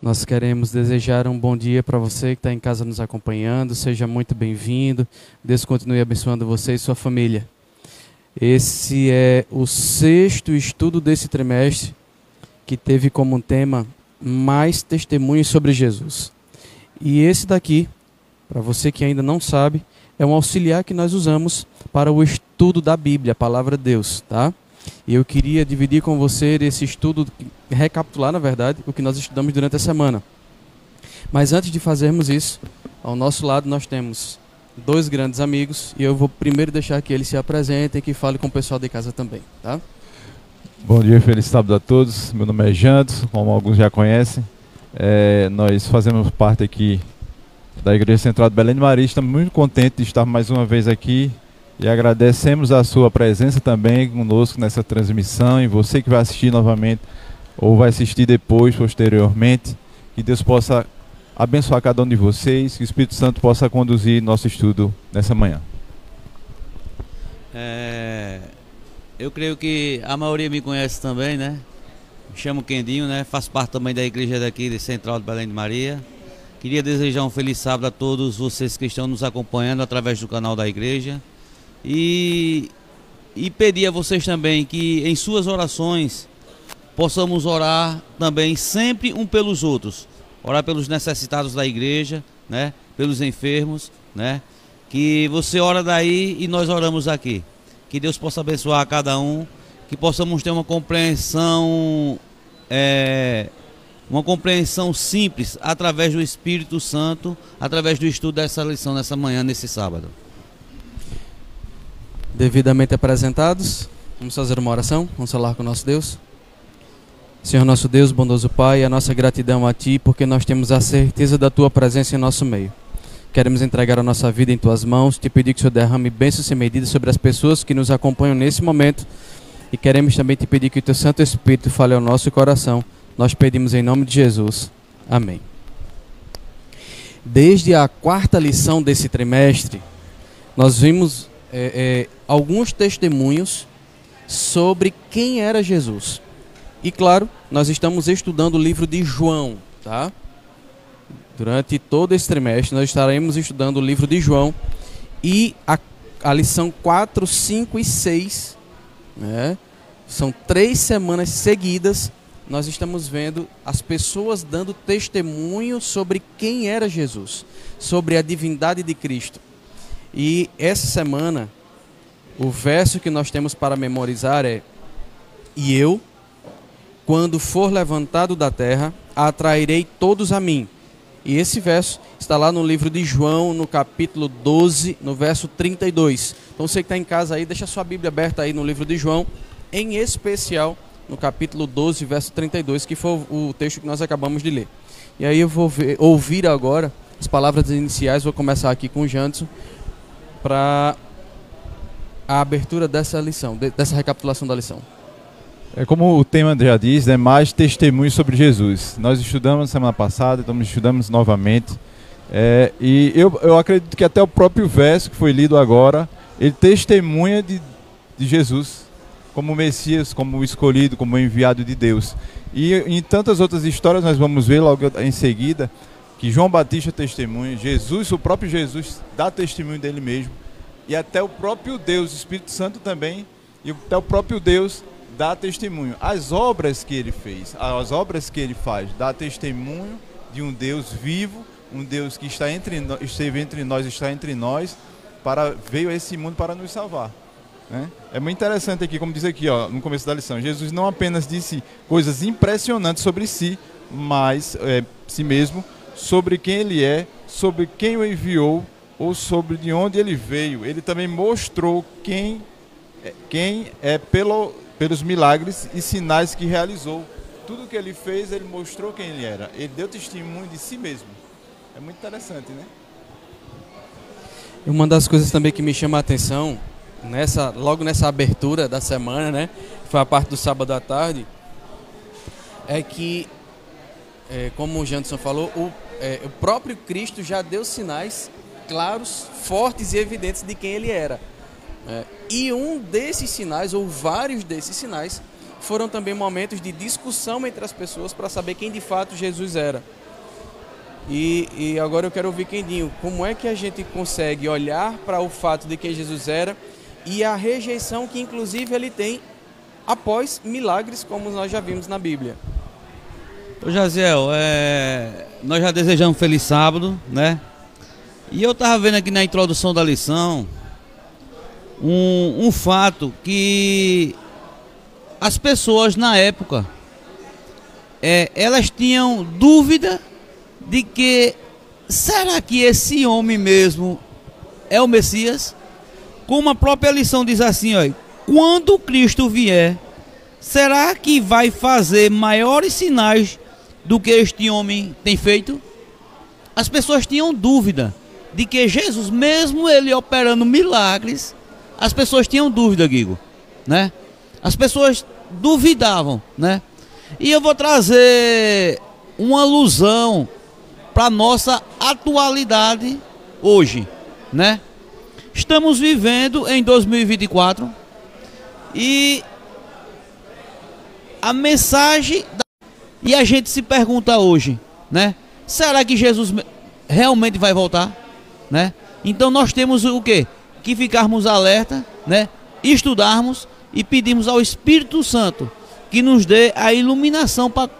Nós queremos desejar um bom dia para você que está em casa nos acompanhando. Seja muito bem-vindo. Deus continue abençoando você e sua família. Esse é o 6º estudo desse trimestre, que teve como tema mais testemunhos sobre Jesus. E esse daqui, para você que ainda não sabe, é um auxiliar que nós usamos para o estudo da Bíblia, a palavra de Deus, tá? E eu queria dividir com você esse estudo, recapitular, na verdade, o que nós estudamos durante a semana. Mas antes de fazermos isso, ao nosso lado nós temos 2 grandes amigos, e eu vou primeiro deixar que eles se apresentem e que falem com o pessoal de casa também, tá? Bom dia, feliz sábado a todos. Meu nome é Jantos, como alguns já conhecem. Nós fazemos parte aqui da Igreja Central de Belém de Maria. Estamos muito contentes de estar mais uma vez aqui e agradecemos a sua presença também conosco nessa transmissão, e você que vai assistir novamente ou vai assistir depois, posteriormente. Que Deus possa abençoar cada um de vocês, que o Espírito Santo possa conduzir nosso estudo nessa manhã. Eu creio que a maioria me conhece também, né? Me chamo Quendinho, né? Faço parte também da igreja daqui de Central de Belém de Maria. Queria desejar um feliz sábado a todos vocês que estão nos acompanhando através do canal da igreja. E pedir a vocês também que em suas orações possamos orar também sempre um pelos outros. Orar pelos necessitados da igreja, né? Pelos enfermos, né? Que você ora daí e nós oramos aqui. Que Deus possa abençoar a cada um, que possamos ter uma compreensão simples através do Espírito Santo, através do estudo dessa lição nessa manhã, nesse sábado. Devidamente apresentados, vamos fazer uma oração, vamos falar com o nosso Deus. Senhor nosso Deus, bondoso Pai, a nossa gratidão a Ti, porque nós temos a certeza da Tua presença em nosso meio. Queremos entregar a nossa vida em Tuas mãos, te pedir que o Senhor derrame bênçãos sem medida sobre as pessoas que nos acompanham nesse momento, e queremos também te pedir que o Teu Santo Espírito fale ao nosso coração. Nós pedimos em nome de Jesus. Amém. Desde a 4ª lição desse trimestre, nós vimos alguns testemunhos sobre quem era Jesus. E claro, nós estamos estudando o livro de João, tá? Durante todo esse trimestre nós estaremos estudando o livro de João, e a lição 4, 5 e 6, né? São 3 semanas seguidas, nós estamos vendo as pessoas dando testemunho sobre quem era Jesus, sobre a divindade de Cristo. E essa semana, o verso que nós temos para memorizar é: "E eu, quando for levantado da terra, atrairei todos a mim." E esse verso está lá no livro de João, no capítulo 12, no verso 32. Então você que está em casa aí, deixa a sua Bíblia aberta aí no livro de João, em especial no capítulo 12, verso 32, que foi o texto que nós acabamos de ler. E aí eu vou ouvir agora as palavras iniciais. Vou começar aqui com o Janderson para a abertura dessa lição, dessa recapitulação da lição. Como o tema já diz, mais testemunhos sobre Jesus. Nós estudamos semana passada, estudamos novamente. E eu acredito que até o próprio verso que foi lido agora, ele testemunha de Jesus como Messias, como o escolhido, como o enviado de Deus. E em tantas outras histórias nós vamos ver logo em seguida que João Batista testemunha, Jesus, o próprio Jesus dá testemunho dele mesmo, e até o próprio Deus, o Espírito Santo também, e até o próprio Deus dá testemunho. As obras que ele fez, as obras que ele faz, dá testemunho de um Deus vivo, um Deus que esteve entre nós, está entre nós, veio a esse mundo para nos salvar, né? É muito interessante aqui, como diz aqui, no começo da lição, Jesus não apenas disse coisas impressionantes sobre si, mas si mesmo, sobre quem ele é, sobre quem o enviou, ou sobre de onde ele veio. Ele também mostrou quem é pelos milagres e sinais que realizou. Tudo que ele fez, ele mostrou quem ele era. Ele deu testemunho de si mesmo. É muito interessante, né? Uma das coisas também que me chama a atenção, logo nessa abertura da semana, né, foi a parte do sábado à tarde, é que, como o Janderson falou, o próprio Cristo já deu sinais claros, fortes e evidentes de quem ele era. E um desses sinais, ou vários desses sinais, foram também momentos de discussão entre as pessoas para saber quem de fato Jesus era. E agora eu quero ouvir Quendinho, como é que a gente consegue olhar para o fato de quem Jesus era e a rejeição que inclusive ele tem após milagres, como nós já vimos na Bíblia? Ô Jaziel, nós já desejamos um feliz sábado, né? E eu estava vendo aqui na introdução da lição um fato que as pessoas na época elas tinham dúvida de que será que esse homem mesmo é o Messias? Como a própria lição diz assim, ó, quando Cristo vier, será que vai fazer maiores sinais do que este homem tem feito? As pessoas tinham dúvida de que Jesus, mesmo ele operando milagres, as pessoas tinham dúvida, Guigo, né? As pessoas duvidavam, né? E eu vou trazer uma alusão para nossa atualidade hoje, né? Estamos vivendo em 2024 e a mensagem e a gente se pergunta hoje, né? Será que Jesus realmente vai voltar, né? Então nós temos o quê? Que ficarmos alerta, né? Estudarmos e pedirmos ao Espírito Santo que nos dê a iluminação para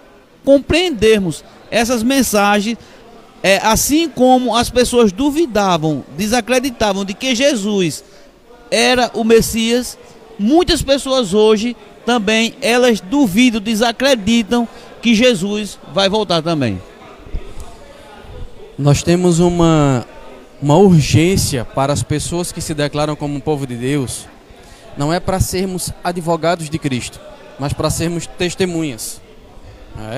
compreendermos essas mensagens. Assim como as pessoas duvidavam, desacreditavam de que Jesus era o Messias, muitas pessoas hoje também, elas duvidam, desacreditam que Jesus vai voltar também. Nós temos uma urgência para as pessoas que se declaram como um povo de Deus, não é para sermos advogados de Cristo, mas para sermos testemunhas.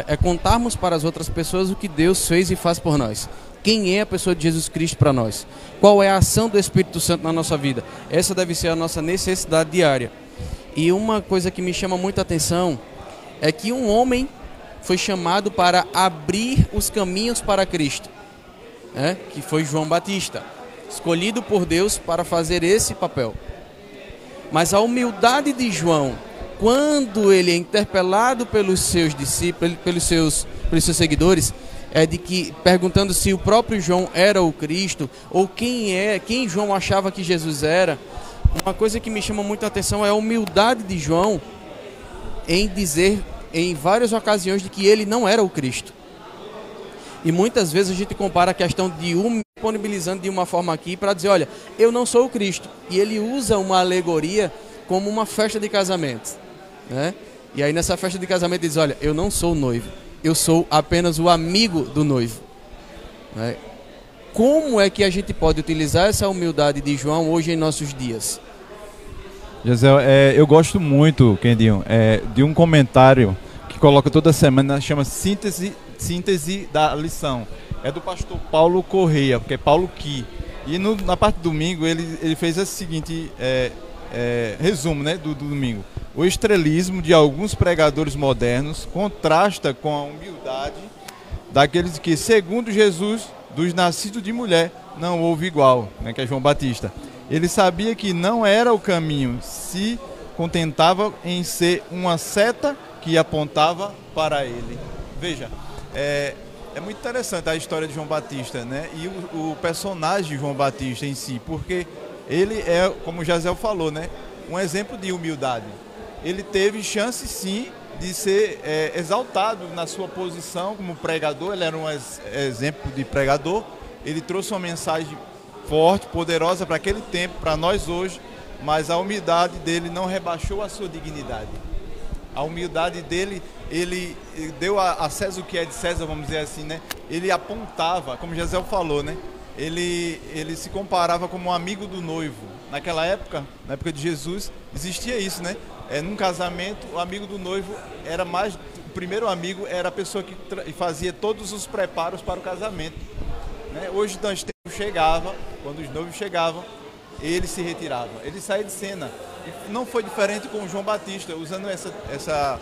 É contarmos para as outras pessoas o que Deus fez e faz por nós. Quem é a pessoa de Jesus Cristo para nós? Qual é a ação do Espírito Santo na nossa vida? Essa deve ser a nossa necessidade diária. E uma coisa que me chama muita atenção é que um homem foi chamado para abrir os caminhos para Cristo, que foi João Batista, escolhido por Deus para fazer esse papel. Mas a humildade de João, quando ele é interpelado pelos seus discípulos, pelos seus seguidores, de que perguntando se o próprio João era o Cristo ou quem João achava que Jesus era. Uma coisa que me chama muita atenção é a humildade de João em dizer em várias ocasiões de que ele não era o Cristo. E muitas vezes a gente compara a questão de disponibilizando de uma forma aqui para dizer, olha, eu não sou o Cristo. E ele usa uma alegoria como uma festa de casamento, né? E aí nessa festa de casamento ele diz, olha, eu não sou o noivo, eu sou apenas o amigo do noivo, né? Como é que a gente pode utilizar essa humildade de João hoje em nossos dias? Gisele, eu gosto muito, Quendinho, de um comentário que coloca toda semana, chama Síntese da Lição. É do pastor Paulo Correia, que é Paulo Qui. E na parte do domingo ele fez esse seguinte resumo, né, do domingo. O estrelismo de alguns pregadores modernos contrasta com a humildade daqueles que, segundo Jesus, dos nascidos de mulher, não houve igual, né, que é João Batista. Ele sabia que não era o caminho, se contentava em ser uma seta que apontava para ele. Veja, é muito interessante a história de João Batista, né? E o personagem de João Batista em si, porque ele é, como o Gisele falou, né, um exemplo de humildade. Ele teve chance, sim, de ser exaltado na sua posição como pregador. Ele era um exemplo de pregador. Ele trouxe uma mensagem forte, poderosa para aquele tempo, para nós hoje, mas a humildade dele não rebaixou a sua dignidade. A humildade dele, ele deu a César o que é de César, vamos dizer assim, né? Ele apontava, como Gisele falou, né? Ele se comparava como um amigo do noivo. Naquela época, na época de Jesus, existia isso, né? Num casamento, o amigo do noivo era mais... O primeiro amigo era a pessoa que fazia todos os preparos para o casamento, né? Hoje nós chegava, quando os noivos chegavam, ele se retirava, ele saía de cena. E não foi diferente com o João Batista, usando essa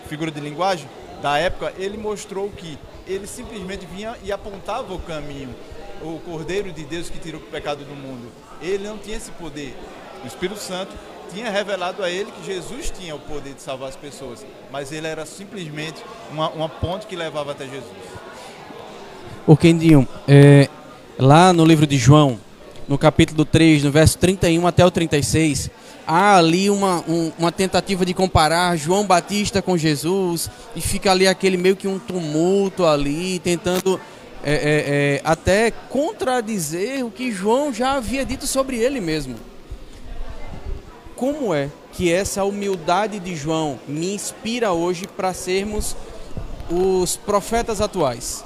figura de linguagem da época. Ele mostrou que ele simplesmente vinha e apontava o caminho, o Cordeiro de Deus que tirou o pecado do mundo. Ele não tinha esse poder. O Espírito Santo tinha revelado a ele que Jesus tinha o poder de salvar as pessoas, mas ele era simplesmente uma ponte que levava até Jesus. O Kendinho, lá no livro de João, no capítulo 3, no verso 31 até o 36, há ali uma tentativa de comparar João Batista com Jesus, e fica ali aquele meio que um tumulto ali, tentando até contradizer o que João já havia dito sobre ele mesmo. Como é que essa humildade de João me inspira hoje para sermos os profetas atuais,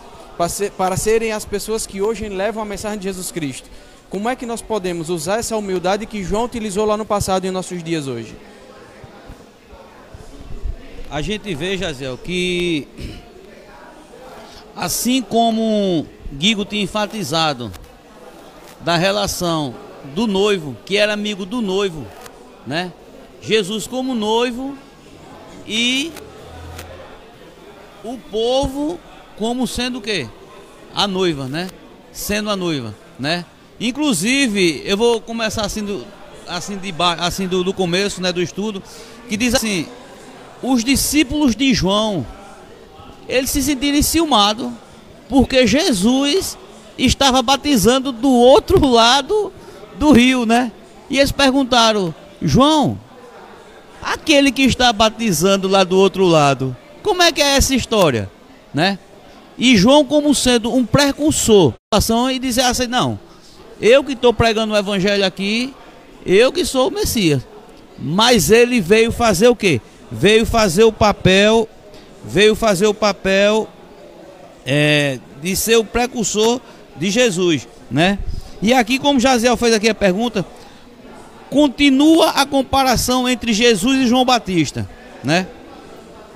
para serem as pessoas que hoje levam a mensagem de Jesus Cristo? Como é que nós podemos usar essa humildade que João utilizou lá no passado e em nossos dias hoje? A gente vê, Jaziel, que assim como Guigo tinha enfatizado da relação do noivo, que era amigo do noivo, né? Jesus como noivo e o povo como sendo o quê? A noiva, né? Sendo a noiva, né? Inclusive, eu vou começar assim do começo, né, do estudo, que diz assim: os discípulos de João, eles se sentiram enciumados porque Jesus estava batizando do outro lado do rio, né? E eles perguntaram: João, aquele que está batizando lá do outro lado, como é que é essa história, né? E João, como sendo um precursor, e dizer assim: não, eu que estou pregando o evangelho aqui, eu que sou o Messias. Mas ele veio fazer o quê? Veio fazer o papel de ser o precursor de Jesus, né? E aqui, como Jaziel fez aqui a pergunta, continua a comparação entre Jesus e João Batista, né?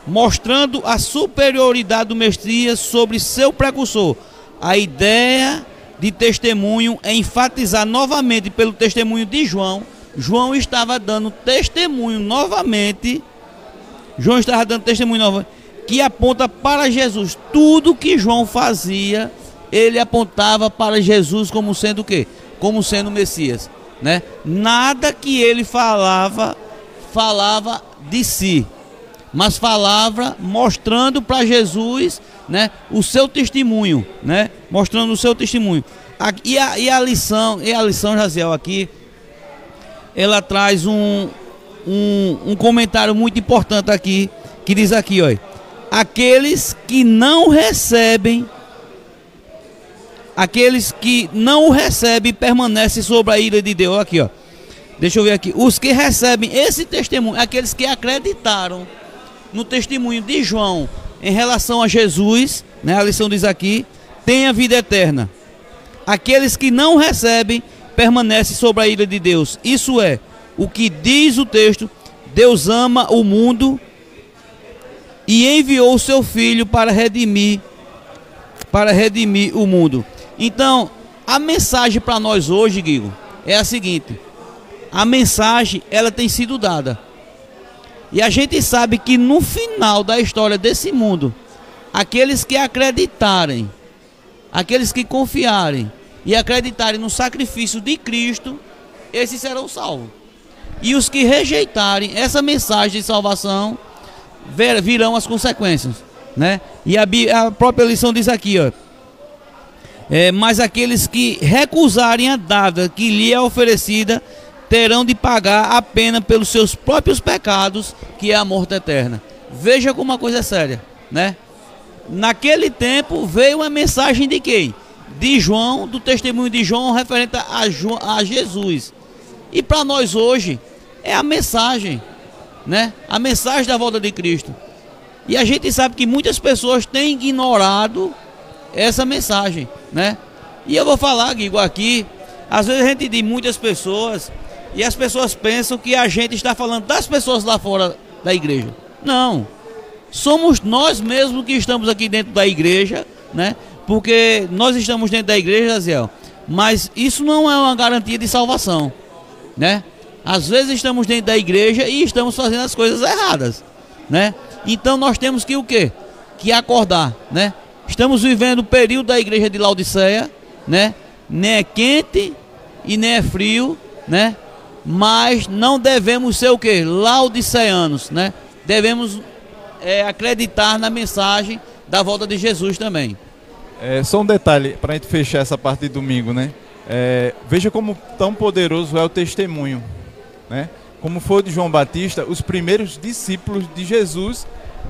Mostrando a superioridade do Messias sobre seu precursor. A ideia de testemunho é enfatizar novamente pelo testemunho de João. João estava dando testemunho novamente. Que aponta para Jesus. Tudo que João fazia, ele apontava para Jesus como sendo o quê? Como sendo o Messias, né? Nada que ele falava de si, mas falava mostrando para Jesus, né, o seu testemunho, né? Mostrando o seu testemunho. E a lição, Jaziel, aqui, ela traz um comentário muito importante aqui, que diz aqui, ó: aqueles que não recebem permanecem sobre a ira de Deus. Aqui, ó. Deixa eu ver aqui. Os que recebem esse testemunho, aqueles que acreditaram no testemunho de João em relação a Jesus, né? A lição diz aqui: tem a vida eterna. Aqueles que não recebem permanecem sobre a ira de Deus. Isso é o que diz o texto: Deus ama o mundo e enviou o seu Filho para redimir o mundo. Então, a mensagem para nós hoje, Guigo, é a seguinte: a mensagem, ela tem sido dada. E a gente sabe que no final da história desse mundo, aqueles que acreditarem, aqueles que confiarem e acreditarem no sacrifício de Cristo, esses serão salvos. E os que rejeitarem essa mensagem de salvação, virão as consequências, né? E a própria lição diz aqui, ó: mas aqueles que recusarem a dávida que lhe é oferecida terão de pagar a pena pelos seus próprios pecados, que é a morte eterna. Veja como uma coisa é séria, né? Naquele tempo veio a mensagem de quem? De João, do testemunho de João referente a Jesus. E para nós hoje é a mensagem, né? A mensagem da volta de Cristo. E a gente sabe que muitas pessoas têm ignorado essa mensagem, né? E eu vou falar, Guigo, aqui, às vezes a gente diz muitas pessoas, e as pessoas pensam que a gente está falando das pessoas lá fora da igreja. Não, somos nós mesmos que estamos aqui dentro da igreja, né? Porque nós estamos dentro da igreja, Aziel, mas isso não é uma garantia de salvação, né? Às vezes estamos dentro da igreja e estamos fazendo as coisas erradas, né? Então nós temos que o quê? Que acordar, né? Estamos vivendo o período da igreja de Laodiceia, né? Nem é quente e nem é frio, né? mas não devemos ser o quê? Laodiceanos, né? Devemos acreditar na mensagem da volta de Jesus também. Só um detalhe, para a gente fechar essa parte de domingo, né? Veja como tão poderoso é o testemunho, né? Como foi de João Batista, os primeiros discípulos de Jesus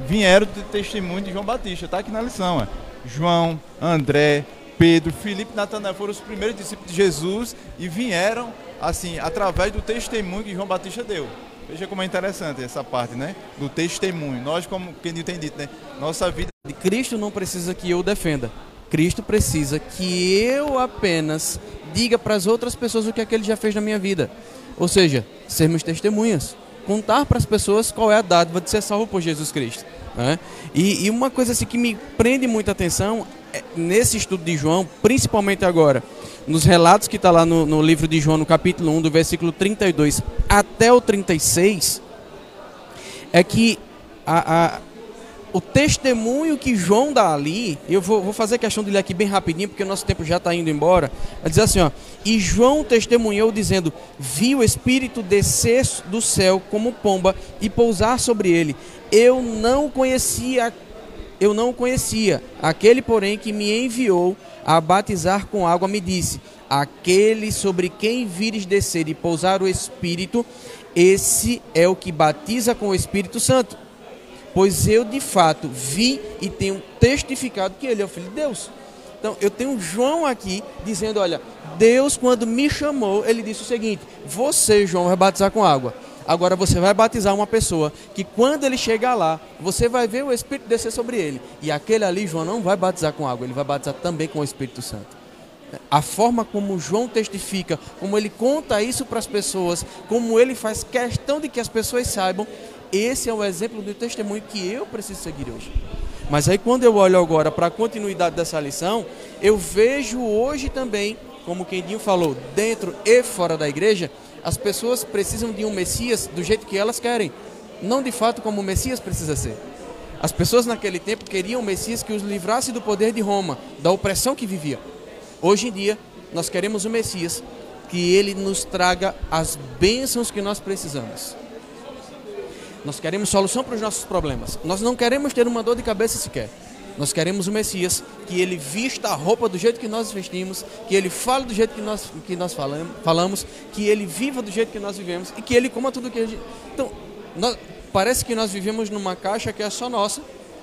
vieram do testemunho de João Batista. Está aqui na lição. João, André, Pedro, Filipe e Natanael foram os primeiros discípulos de Jesus e vieram assim através do testemunho que João Batista deu. Veja como é interessante essa parte, né? Do testemunho. Nós, como quem tem dito, né? Nossa vida... Cristo não precisa que eu defenda. Cristo precisa que eu apenas diga para as outras pessoas o que é que ele já fez na minha vida. Ou seja, sermos testemunhas. Contar para as pessoas qual é a dádiva de ser salvo por Jesus Cristo, né? E uma coisa assim que me prende muita atenção nesse estudo de João, principalmente agora, nos relatos que está lá no livro de João, no capítulo 1, do versículo 32 até o 36, é que o testemunho que João dá ali, eu vou fazer questão de ler aqui bem rapidinho, porque o nosso tempo já está indo embora, vai dizer assim, ó, e João testemunhou dizendo, vi o Espírito descer do céu como pomba e pousar sobre ele. Eu não o conhecia, aquele porém que me enviou a batizar com água me disse, aquele sobre quem vires descer e pousar o Espírito, esse é o que batiza com o Espírito Santo. Pois eu de fato vi e tenho testificado que ele é o Filho de Deus. Então eu tenho João aqui dizendo, olha, Deus quando me chamou, ele disse o seguinte, você, João, vai batizar com água. Agora você vai batizar uma pessoa que quando ele chegar lá, você vai ver o Espírito descer sobre ele. E aquele ali, João, não vai batizar com água, ele vai batizar também com o Espírito Santo. A forma como João testifica, como ele conta isso para as pessoas, como ele faz questão de que as pessoas saibam, esse é o exemplo do testemunho que eu preciso seguir hoje. Mas aí quando eu olho agora para a continuidade dessa lição, eu vejo hoje também, como o Quendinho falou, dentro e fora da igreja, as pessoas precisam de um Messias do jeito que elas querem, não de fato como o Messias precisa ser. As pessoas naquele tempo queriam um Messias que os livrasse do poder de Roma, da opressão que vivia. Hoje em dia, nós queremos um Messias que ele nos traga as bênçãos que nós precisamos. Nós queremos solução para os nossos problemas. Nós não queremos ter uma dor de cabeça sequer. Nós queremos o Messias, que ele vista a roupa do jeito que nós vestimos, que ele fale do jeito que nós falamos, que ele viva do jeito que nós vivemos e que ele coma tudo que a gente... Então, parece que nós vivemos numa caixa que é só nossa,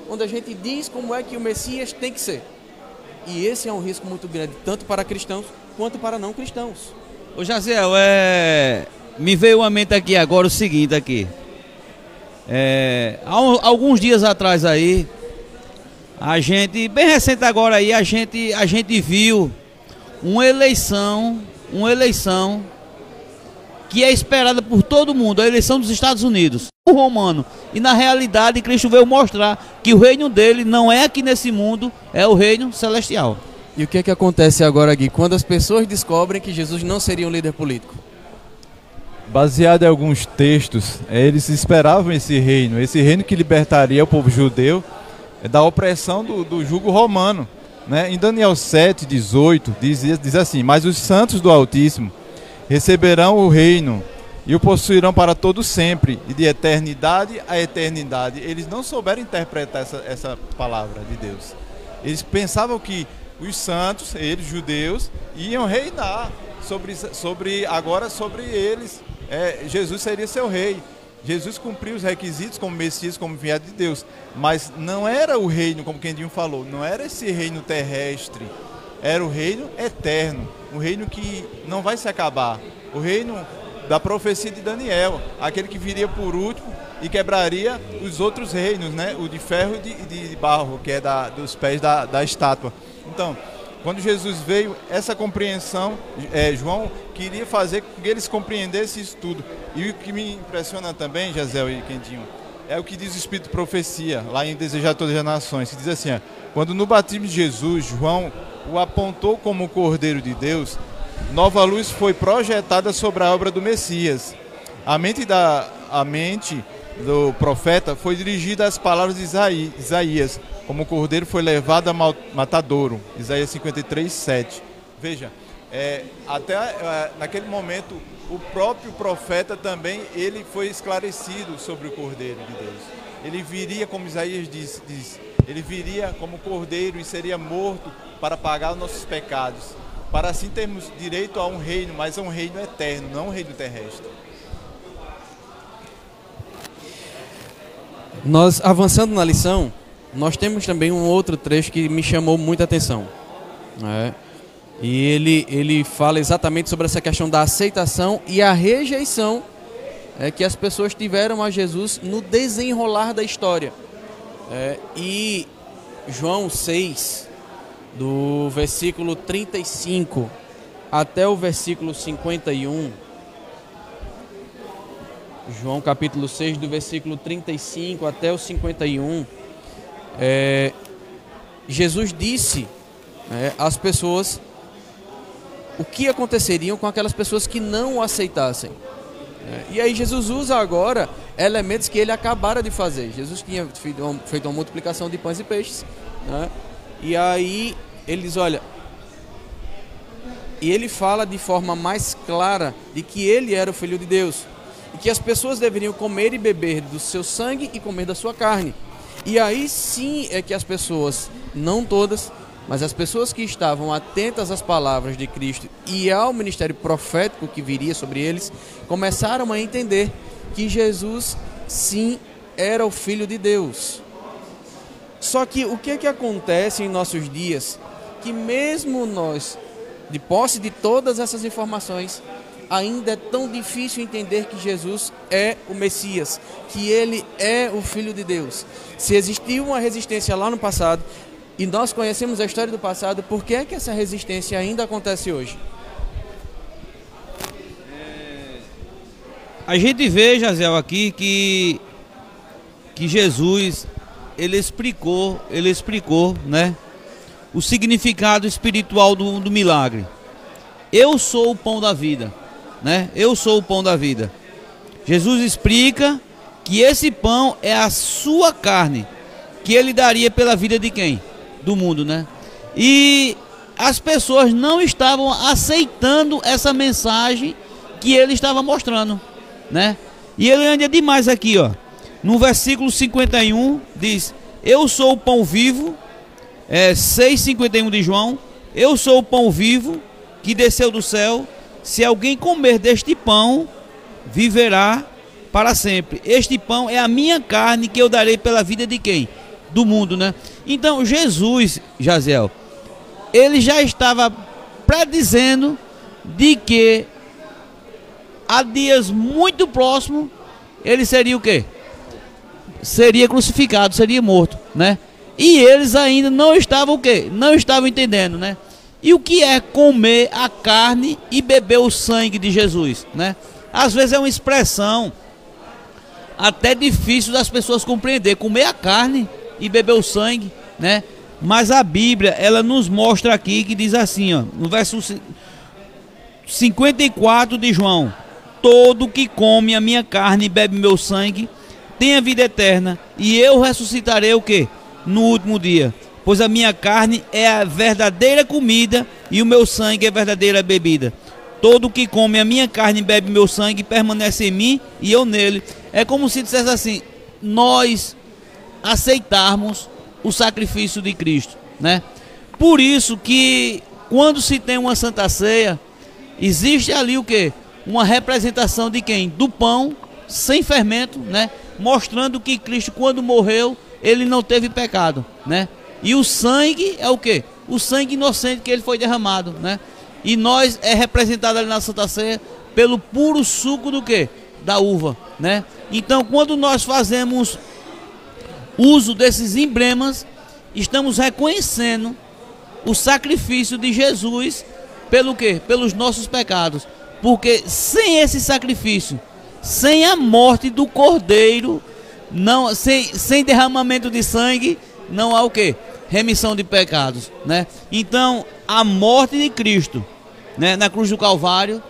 onde a gente diz como é que o Messias tem que ser. E esse é um risco muito grande, tanto para cristãos quanto para não cristãos. Ô Jaziel, me veio à mente aqui agora o seguinte aqui. Há alguns dias atrás aí, a gente, bem recente agora aí, a gente viu uma eleição que é esperada por todo mundo, a eleição dos Estados Unidos, o romano. E na realidade Cristo veio mostrar que o reino dele não é aqui nesse mundo, é o reino celestial. E o que é que acontece agora, Gui, quando as pessoas descobrem que Jesus não seria um líder político? Baseado em alguns textos, eles esperavam esse reino que libertaria o povo judeu da opressão do jugo romano, né? Em Daniel 7:18 diz assim, mas os santos do Altíssimo receberão o reino e o possuirão para todo sempre, e de eternidade a eternidade. Eles não souberam interpretar essa palavra de Deus. Eles pensavam que os santos, eles judeus, iam reinar sobre eles. Jesus seria seu rei. Jesus cumpriu os requisitos como Messias, como enviado de Deus, mas não era o reino, como Quendinho falou, não era esse reino terrestre, era o reino eterno, um reino que não vai se acabar, o reino da profecia de Daniel, aquele que viria por último e quebraria os outros reinos, né? O de ferro e de barro, que é dos pés da estátua. Então, quando Jesus veio, essa compreensão, João queria fazer com que eles compreendessem isso tudo. E o que me impressiona também, Jaziel e Quendinho, é o que diz o Espírito de Profecia, lá em Desejar Todas as Nações, que diz assim, quando no batismo de Jesus, João o apontou como o Cordeiro de Deus, nova luz foi projetada sobre a obra do Messias. A mente do profeta foi dirigida às palavras de Isaías, como o cordeiro foi levado a matadouro, Isaías 53:7. Veja, Naquele momento, o próprio profeta também, ele foi esclarecido sobre o Cordeiro de Deus. Ele viria, como Isaías diz, ele viria como Cordeiro e seria morto para pagar os nossos pecados, para assim termos direito a um reino, mas a um reino eterno, não um reino terrestre. Nós, avançando na lição, nós temos também um outro trecho que me chamou muita atenção, né? E ele fala exatamente sobre essa questão da aceitação e a rejeição que as pessoas tiveram a Jesus no desenrolar da história. E João 6, do versículo 35 até o versículo 51, João capítulo 6, do versículo 35 até o 51, Jesus disse às pessoas o que aconteceriam com aquelas pessoas que não o aceitassem. E aí Jesus usa agora elementos que ele acabara de fazer. Jesus tinha feito uma multiplicação de pães e peixes, né? E aí ele diz, olha, e ele fala de forma mais clara de que ele era o Filho de Deus, e que as pessoas deveriam comer e beber do seu sangue e comer da sua carne. E aí sim é que as pessoas, não todas, mas as pessoas que estavam atentas às palavras de Cristo e ao ministério profético que viria sobre eles, começaram a entender que Jesus sim era o Filho de Deus. Só que o que é que acontece em nossos dias? Que mesmo nós, de posse de todas essas informações, ainda é tão difícil entender que Jesus é o Messias, que ele é o Filho de Deus. Se existiu uma resistência lá no passado, e nós conhecemos a história do passado, por que é que essa resistência ainda acontece hoje? A gente vê, Jaziel, aqui que Jesus, ele explicou, né, o significado espiritual do milagre. Eu sou o pão da vida, né? Eu sou o pão da vida. Jesus explica que esse pão é a sua carne, que ele daria pela vida de quem? Do mundo, né? E as pessoas não estavam aceitando essa mensagem que ele estava mostrando, né? E ele anda demais aqui, ó. No versículo 51 diz: eu sou o pão vivo, 6,51 de João. Eu sou o pão vivo que desceu do céu. Se alguém comer deste pão, viverá para sempre. Este pão é a minha carne, que eu darei pela vida de quem? Do mundo, né? Então Jesus, Jaziel, ele já estava predizendo de que há dias muito próximos ele seria o quê? Seria crucificado, seria morto, né? E eles ainda não estavam o quê? Não estavam entendendo, né? E o que é comer a carne e beber o sangue de Jesus, né? Às vezes é uma expressão até difícil das pessoas compreender, comer a carne e beber o sangue, né? Mas a Bíblia, ela nos mostra aqui que diz assim, ó, no verso 54 de João: todo que come a minha carne e bebe meu sangue tem a vida eterna, e eu ressuscitarei o quê? No último dia. Pois a minha carne é a verdadeira comida e o meu sangue é a verdadeira bebida. Todo que come a minha carne e bebe meu sangue permanece em mim e eu nele. É como se dissesse assim, nós aceitarmos o sacrifício de Cristo, né? Por isso que quando se tem uma Santa Ceia, existe ali o quê? Uma representação de quem? Do pão sem fermento, né? Mostrando que Cristo, quando morreu, ele não teve pecado, né? E o sangue é o quê? O sangue inocente que ele foi derramado, né? E nós é representado ali na Santa Ceia pelo puro suco do quê? Da uva, né? Então, quando nós fazemos uso desses emblemas, estamos reconhecendo o sacrifício de Jesus pelo quê? Pelos nossos pecados. Porque sem esse sacrifício, sem a morte do Cordeiro, não, sem derramamento de sangue, não há o quê? Remissão de pecados, né? Então, a morte de Cristo, né, na cruz do Calvário,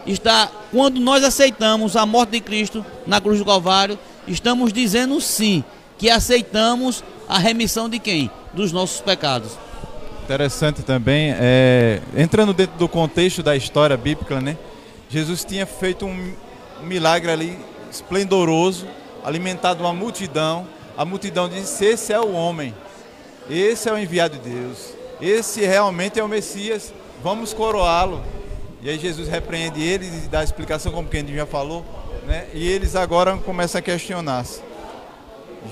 está, quando nós aceitamos a morte de Cristo na cruz do Calvário, estamos dizendo sim, que aceitamos a remissão de quem? Dos nossos pecados. Interessante também, entrando dentro do contexto da história bíblica, né? Jesus tinha feito um milagre ali esplendoroso, alimentado uma multidão. A multidão disse: esse é o homem, esse é o enviado de Deus, esse realmente é o Messias, vamos coroá-lo. E aí Jesus repreende eles e dá a explicação, como quem já falou, né? E eles agora começam a questionar-se.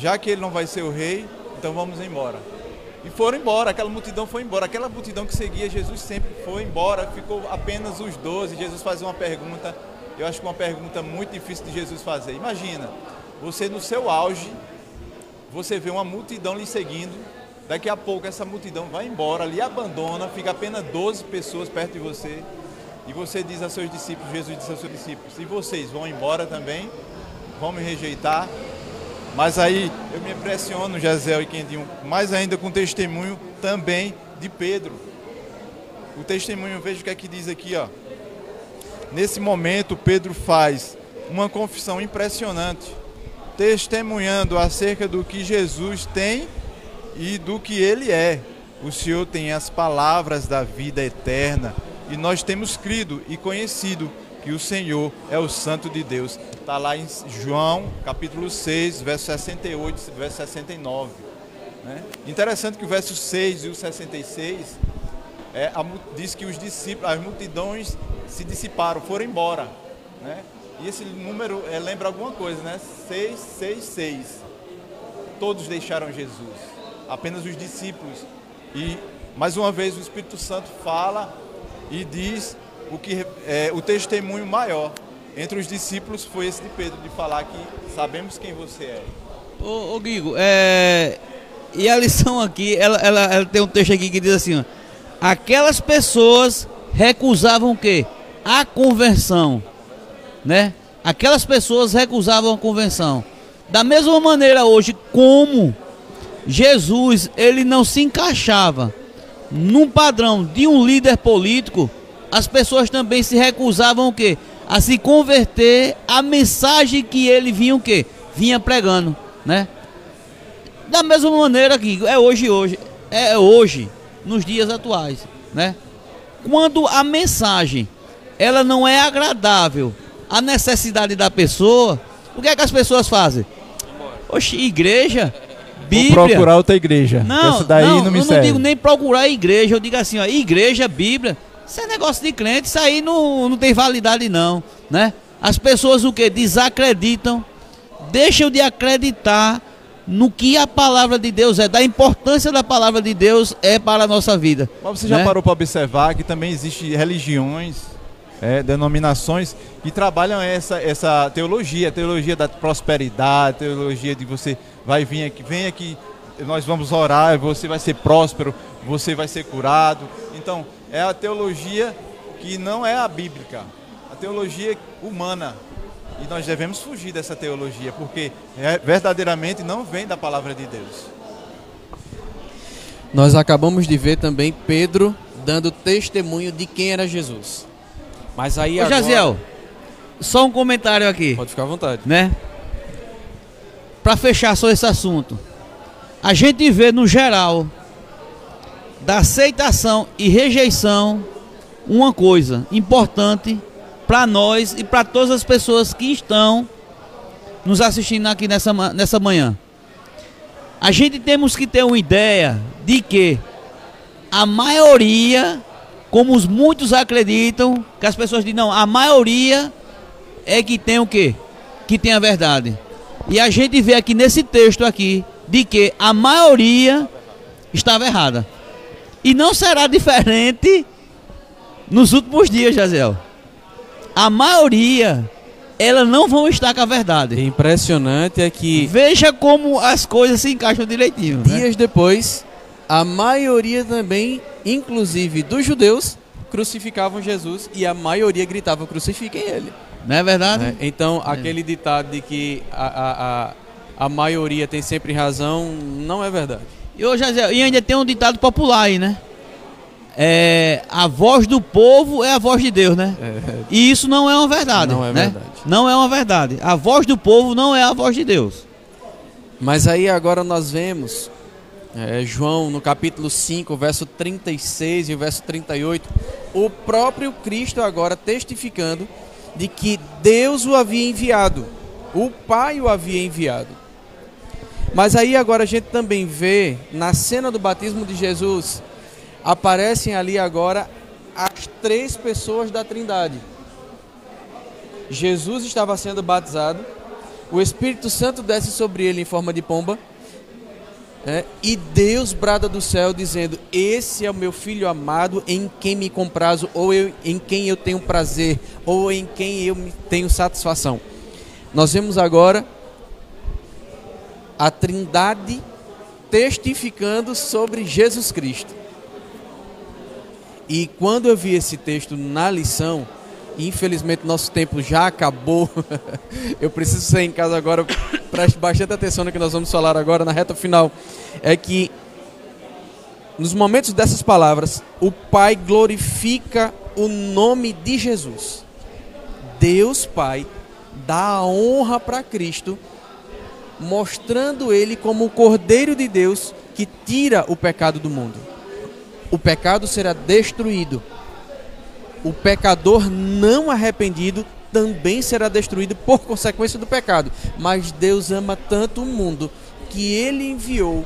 Já que ele não vai ser o rei, então vamos embora. E foram embora, aquela multidão foi embora. Aquela multidão que seguia Jesus sempre foi embora, ficou apenas os 12. Jesus faz uma pergunta, eu acho que uma pergunta muito difícil de Jesus fazer. Imagina, você no seu auge, você vê uma multidão lhe seguindo, daqui a pouco essa multidão vai embora, lhe abandona, fica apenas 12 pessoas perto de você. E você diz a seus discípulos, Jesus disse aos seus discípulos: e vocês vão embora também? Vão me rejeitar? Mas aí eu me impressiono, Jaziel e Quendinho, mais ainda com o testemunho também de Pedro. O testemunho, veja o que é que diz aqui, ó. Nesse momento, Pedro faz uma confissão impressionante, testemunhando acerca do que Jesus tem e do que ele é. O Senhor tem as palavras da vida eterna e nós temos crido e conhecido que o Senhor é o Santo de Deus. Está lá em João, capítulo 6, verso 68, verso 69. Né? Interessante que o verso 6 e o 66 diz que os discípulos, as multidões se foram embora. Né? E esse número lembra alguma coisa, né? 666. Todos deixaram Jesus, apenas os discípulos. E, mais uma vez, o Espírito Santo fala e diz o testemunho maior entre os discípulos foi esse de Pedro, de falar que sabemos quem você é. Ô Guigo, e a lição aqui, ela tem um texto aqui que diz assim, ó, aquelas pessoas recusavam o quê? A conversão, né? Aquelas pessoas recusavam a conversão. Da mesma maneira hoje, como Jesus, ele não se encaixava num padrão de um líder político, as pessoas também se recusavam o quê? A se converter à mensagem que ele vinha o quê? Vinha pregando, né? Da mesma maneira que é hoje, nos dias atuais, né? Quando a mensagem, ela não é agradável à necessidade da pessoa, o que é que as pessoas fazem? Oxe, igreja, Bíblia... Vou procurar outra igreja. Não, daí não me eu serve. não digo nem procurar a igreja, eu digo assim, ó, igreja, Bíblia, isso é negócio de crente, isso aí não tem validade não, né? As pessoas o que? Desacreditam, deixam de acreditar no que a palavra de Deus da importância da palavra de Deus para a nossa vida. Mas você já parou para observar que também existem religiões, denominações que trabalham essa teologia, a teologia da prosperidade, a teologia de você vai vir aqui, vem aqui, nós vamos orar, você vai ser próspero, você vai ser curado. Então, é a teologia que não é a bíblica, a teologia humana. E nós devemos fugir dessa teologia, porque verdadeiramente não vem da palavra de Deus. Nós acabamos de ver também Pedro dando testemunho de quem era Jesus. Mas aí agora... Jaziel, só um comentário aqui. Pode ficar à vontade. Né? Para fechar só esse assunto. A gente vê no geral da aceitação e rejeição uma coisa importante para nós e para todas as pessoas que estão nos assistindo aqui nessa manhã. A gente temos que ter uma ideia de que a maioria, como muitos acreditam, que as pessoas dizem, não, a maioria é que tem o quê? Que tem a verdade. E a gente vê aqui nesse texto aqui, de que a maioria estava errada. E não será diferente nos últimos dias, Jaziel. A maioria, elas não vão estar com a verdade. O impressionante é que... Veja como as coisas se encaixam direitinho. Dias depois, a maioria também, inclusive dos judeus, crucificavam Jesus e a maioria gritava, crucifiquem ele. Não é verdade? Então, aquele ditado de que a maioria tem sempre razão, não é verdade. E ainda tem um ditado popular aí, né? A voz do povo é a voz de Deus, né? E isso não é uma verdade. Não é verdade. Não é uma verdade. A voz do povo não é a voz de Deus. Mas aí agora nós vemos João, no capítulo 5, verso 36 e o verso 38, o próprio Cristo agora testificando de que Deus o havia enviado, o Pai o havia enviado. Mas aí agora a gente também vê, na cena do batismo de Jesus, aparecem ali agora as 3 pessoas da Trindade. Jesus estava sendo batizado, o Espírito Santo desce sobre ele em forma de pomba, e Deus brada do céu dizendo: esse é o meu filho amado, em quem me comprazo, ou em quem eu tenho prazer, ou em quem eu tenho satisfação. Nós vemos agora a Trindade testificando sobre Jesus Cristo. E quando eu vi esse texto na lição, infelizmente nosso tempo já acabou, eu preciso sair em casa agora, preste bastante atenção no que nós vamos falar agora na reta final, é que nos momentos dessas palavras, o Pai glorifica o nome de Jesus. Deus Pai dá a honra para Cristo, mostrando Ele como o Cordeiro de Deus que tira o pecado do mundo. O pecado será destruído. O pecador não arrependido também será destruído por consequência do pecado. Mas Deus ama tanto o mundo que Ele enviou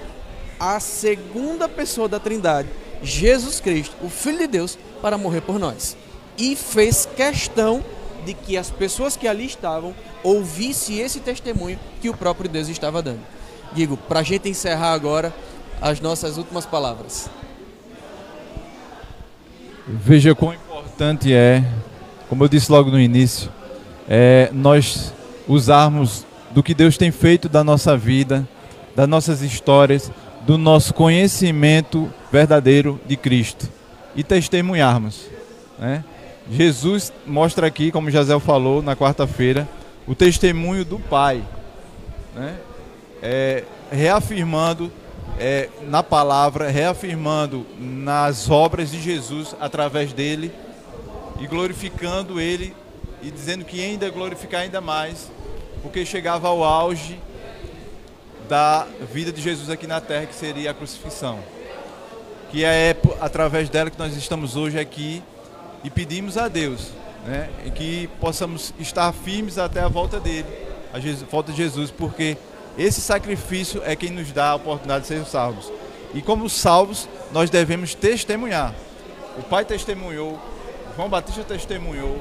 a segunda pessoa da Trindade, Jesus Cristo, o Filho de Deus, para morrer por nós. E fez questão de que as pessoas que ali estavam ouvissem esse testemunho que o próprio Deus estava dando. Digo, para a gente encerrar agora as nossas últimas palavras. Veja quão importante é, como eu disse logo no início, nós usarmos do que Deus tem feito da nossa vida, das nossas histórias, do nosso conhecimento verdadeiro de Cristo e testemunharmos, né? Jesus mostra aqui, como Jazel falou na quarta-feira, o testemunho do Pai, né? Reafirmando na palavra, reafirmando nas obras de Jesus através dele e glorificando ele e dizendo que ainda glorificar ainda mais, porque chegava ao auge da vida de Jesus aqui na terra, que seria a crucifixão, que é através dela que nós estamos hoje aqui e pedimos a Deus, né, que possamos estar firmes até a volta dele, a volta de Jesus, porque esse sacrifício é quem nos dá a oportunidade de sermos salvos. E como salvos, nós devemos testemunhar. O Pai testemunhou, João Batista testemunhou,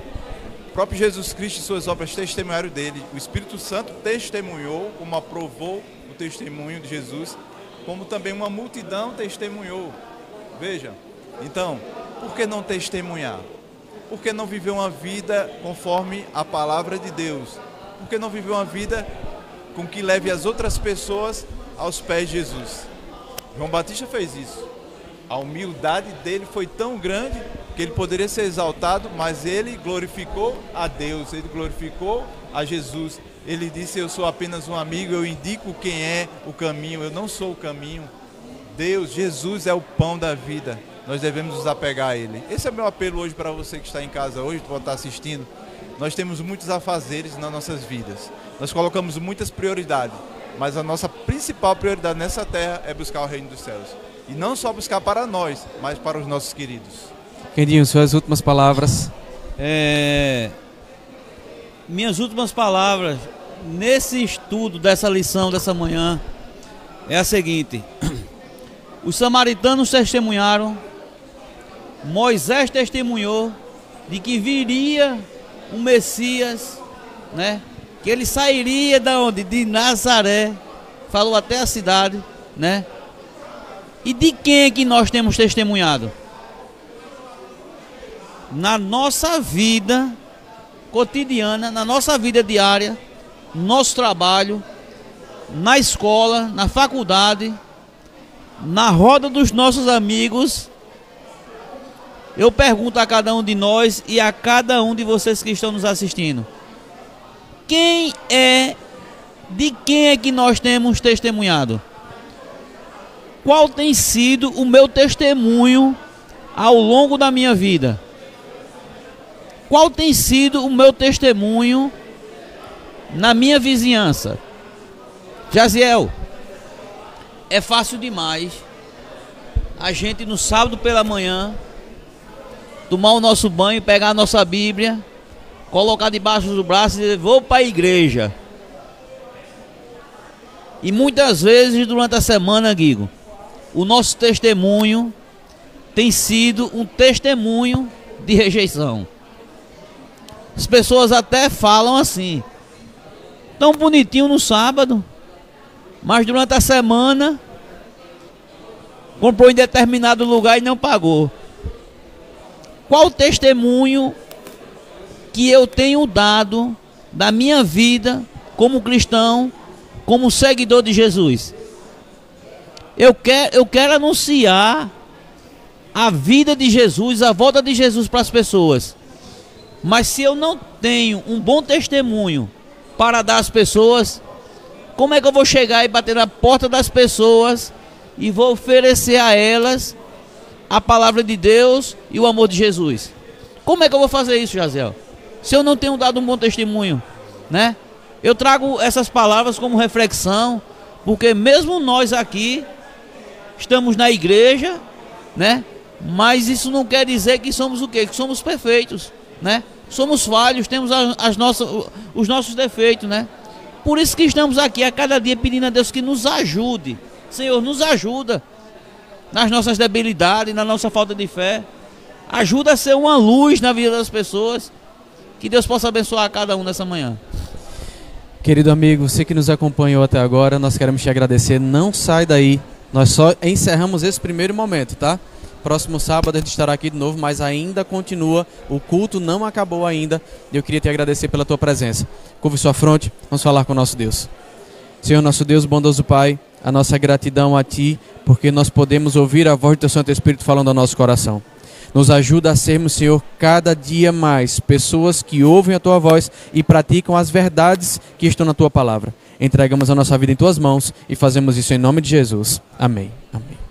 o próprio Jesus Cristo e suas obras testemunharam dele, o Espírito Santo testemunhou, como aprovou o testemunho de Jesus, como também uma multidão testemunhou. Veja, então, por que não testemunhar? Por que não viver uma vida conforme a palavra de Deus? Por que não viver uma vida com que leve as outras pessoas aos pés de Jesus? João Batista fez isso. A humildade dele foi tão grande que ele poderia ser exaltado, mas ele glorificou a Deus, ele glorificou a Jesus. Ele disse: eu sou apenas um amigo, eu indico quem é o caminho, eu não sou o caminho. Deus, Jesus é o pão da vida, nós devemos nos apegar a Ele. Esse é o meu apelo hoje para você que está em casa hoje, que pode estar assistindo. Nós temos muitos afazeres nas nossas vidas, nós colocamos muitas prioridades, mas a nossa principal prioridade nessa terra é buscar o reino dos céus. E não só buscar para nós, mas para os nossos queridos. Quendinho, suas últimas palavras. Minhas últimas palavras nesse estudo dessa lição dessa manhã é a seguinte: os samaritanos testemunharam, Moisés testemunhou de que viria um Messias, né? Que ele sairia da onde? De Nazaré, falou até a cidade, né? E de quem é que nós temos testemunhado? Na nossa vida cotidiana, na nossa vida diária, no nosso trabalho, na escola, na faculdade, na roda dos nossos amigos. Eu pergunto a cada um de nós e a cada um de vocês que estão nos assistindo: de quem é que nós temos testemunhado? Qual tem sido o meu testemunho ao longo da minha vida? Qual tem sido o meu testemunho na minha vizinhança? Jaziel, é fácil demais a gente no sábado pela manhã tomar o nosso banho, pegar a nossa Bíblia, colocar debaixo do braço e dizer, vou para a igreja. E muitas vezes durante a semana, Guigo, o nosso testemunho tem sido um testemunho de rejeição. As pessoas até falam assim, tão bonitinho no sábado, mas durante a semana comprou em determinado lugar e não pagou. Qual o testemunho que eu tenho dado da minha vida como cristão, como seguidor de Jesus? Eu quero anunciar a vida de Jesus, a volta de Jesus para as pessoas. Mas se eu não tenho um bom testemunho para dar às pessoas, como é que eu vou chegar e bater na porta das pessoas e vou oferecer a elas a palavra de Deus e o amor de Jesus? Como é que eu vou fazer isso, Jaziel? Se eu não tenho dado um bom testemunho, né? Eu trago essas palavras como reflexão, porque mesmo nós aqui estamos na igreja, né? Mas isso não quer dizer que somos o quê? Que somos perfeitos, né? Somos falhos, temos os nossos defeitos, né? Por isso que estamos aqui a cada dia pedindo a Deus que nos ajude. Senhor, nos ajuda nas nossas debilidades, na nossa falta de fé. Ajuda a ser uma luz na vida das pessoas. Que Deus possa abençoar a cada um nessa manhã. Querido amigo, você que nos acompanhou até agora, nós queremos te agradecer. Não sai daí. Nós só encerramos esse primeiro momento, tá? Próximo sábado a gente estará aqui de novo, mas ainda continua. O culto não acabou ainda. Eu queria te agradecer pela tua presença. Curve sua fronte, vamos falar com o nosso Deus. Senhor, nosso Deus, bondoso Pai, a nossa gratidão a Ti, porque nós podemos ouvir a voz do Teu Santo Espírito falando ao nosso coração. Nos ajuda a sermos, Senhor, cada dia mais pessoas que ouvem a Tua voz e praticam as verdades que estão na Tua palavra. Entregamos a nossa vida em Tuas mãos e fazemos isso em nome de Jesus. Amém. Amém.